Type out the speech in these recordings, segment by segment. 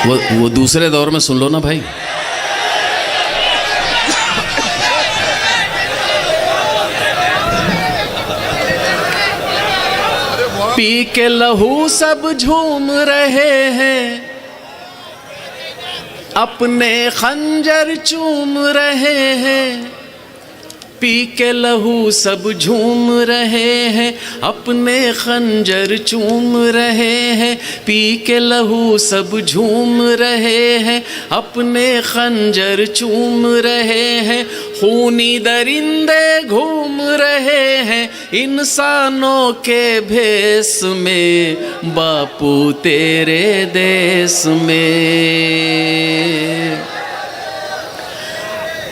वो दूसरे दौर में सुन लो ना भाई। पी के लहू सब झूम रहे हैं, अपने खंजर चूम रहे हैं। पी के लहू सब झूम रहे हैं, अपने खंजर चूम रहे हैं। पी के लहू सब झूम रहे हैं, अपने खंजर चूम रहे हैं। खूनी दरिंदे घूम रहे हैं इंसानों के भेष में, बापू तेरे देश में।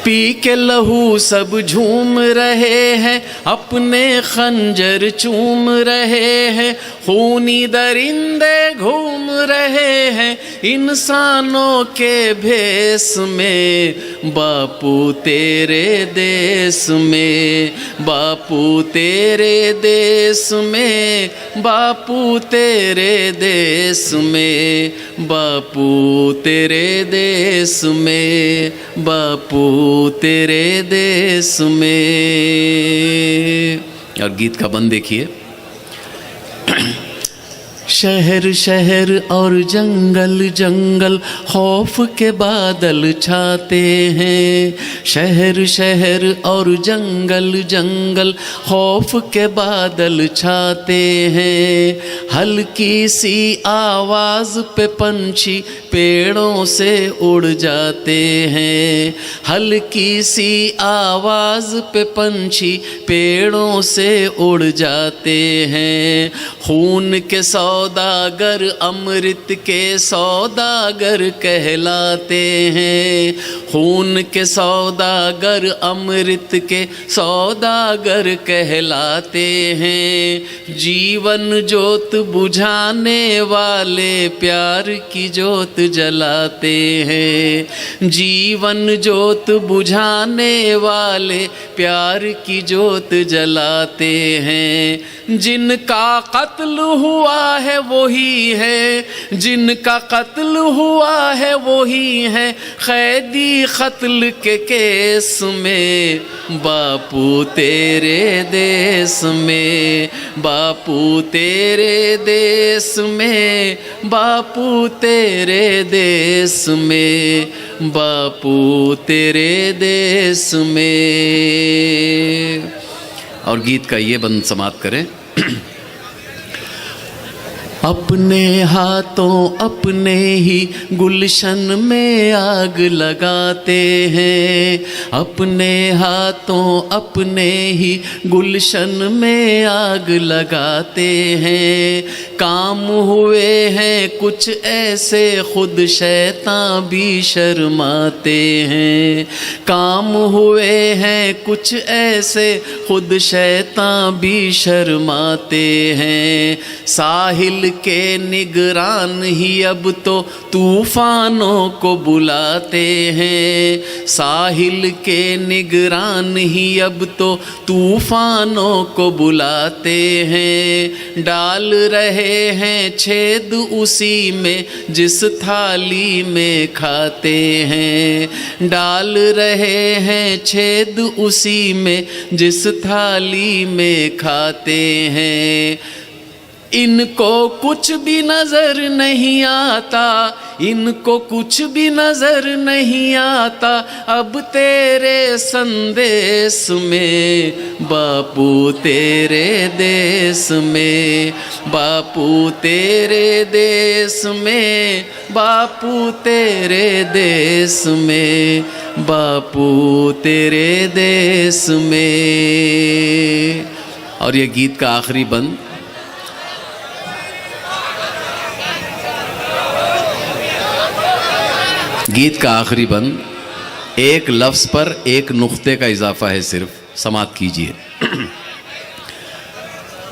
पी के लहू सब झूम रहे हैं, अपने खंजर चूम रहे हैं। खूनी दरिंदे घूम रहे हैं इंसानों के भेष में, बापू तेरे देश में। बापू तेरे देश में, बापू तेरे देश में, बापू तेरे देश में, बापू तेरे देश में। और गीत का बंद देखिए। शहर शहर और जंगल जंगल खौफ के बादल छाते हैं। शहर शहर और जंगल जंगल खौफ के बादल छाते हैं। हल्की सी आवाज़ पे पंछी पेड़ों से उड़ जाते हैं। हल्की सी आवाज़ पे पंछी पेड़ों से उड़ जाते हैं। खून के सौदागर अमृत के सौदागर कहलाते हैं। खून के सौदागर अमृत के सौदागर कहलाते हैं। जीवन ज्योत बुझाने वाले प्यार की ज्योत जलाते हैं। जीवन ज्योत बुझाने वाले प्यार की ज्योत जलाते हैं। जिनका कत्ल हुआ है वही है, जिनका कत्ल हुआ है वही है कैदी कत्ल के केस में, बापू तेरे देश में। बापू तेरे देश में, बापू तेरे देश में, बापू तेरे देश में। और गीत का ये बंद समाप्त करें। अपने हाथों अपने ही गुलशन में आग लगाते हैं। अपने हाथों अपने ही गुलशन में आग लगाते हैं। काम हुए हैं कुछ ऐसे खुद शैतान भी शर्माते हैं। काम हुए हैं कुछ ऐसे खुद शैतान भी शर्माते हैं। साहिल के निगरान ही अब तो तूफानों को बुलाते हैं। साहिल के निगरान ही अब तो तूफानों को बुलाते हैं। डाल रहे हैं छेद उसी में जिस थाली में खाते हैं। डाल रहे हैं छेद उसी में जिस थाली में खाते हैं। इनको कुछ भी नजर नहीं आता, इनको कुछ भी नजर नहीं आता अब तेरे संदेश में, बापू तेरे देश में। बापू तेरे देश में, बापू तेरे देश में, बापू तेरे देश में। और ये गीत का आखिरी बंद। गीत का आखिरी बंद एक लफ्ज़ पर एक नुक्ते का इजाफा है, सिर्फ समाप्त कीजिए।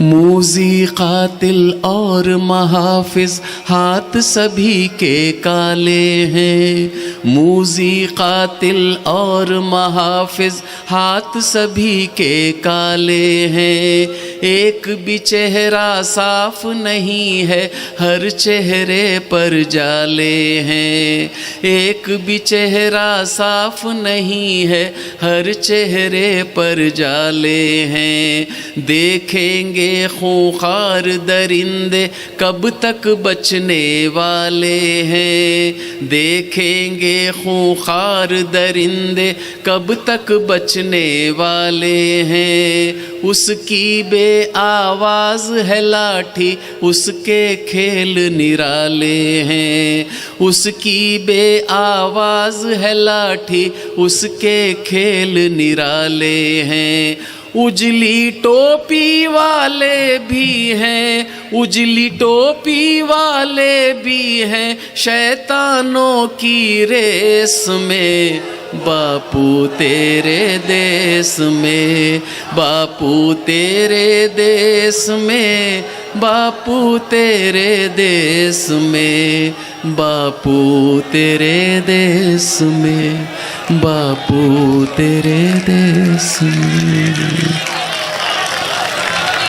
मूज़ी कातिल और महाफिज हाथ सभी के काले हैं। मूज़ी कातिल और महाफिज हाथ सभी के काले हैं। एक भी चेहरा साफ नहीं है, हर चेहरे पर जाले हैं। एक भी चेहरा साफ नहीं है, हर चेहरे पर जाले हैं। देखेंगे खूंखार दरिंदे कब तक बचने वाले हैं। देखेंगे खूंखार दरिंदे कब तक बचने वाले हैं। उसकी बे आवाज़ है लाठी, उसके खेल निराले हैं। उसकी बे आवाज़ है लाठी, उसके खेल निराले हैं। उजली टोपी वाले भी हैं, उजली टोपी वाले भी हैं, शैतानों की रेस में। बापू तेरे देश में, बापू तेरे देश में, बापू तेरे देश में, बापू तेरे देश में, बापू तेरे देश में।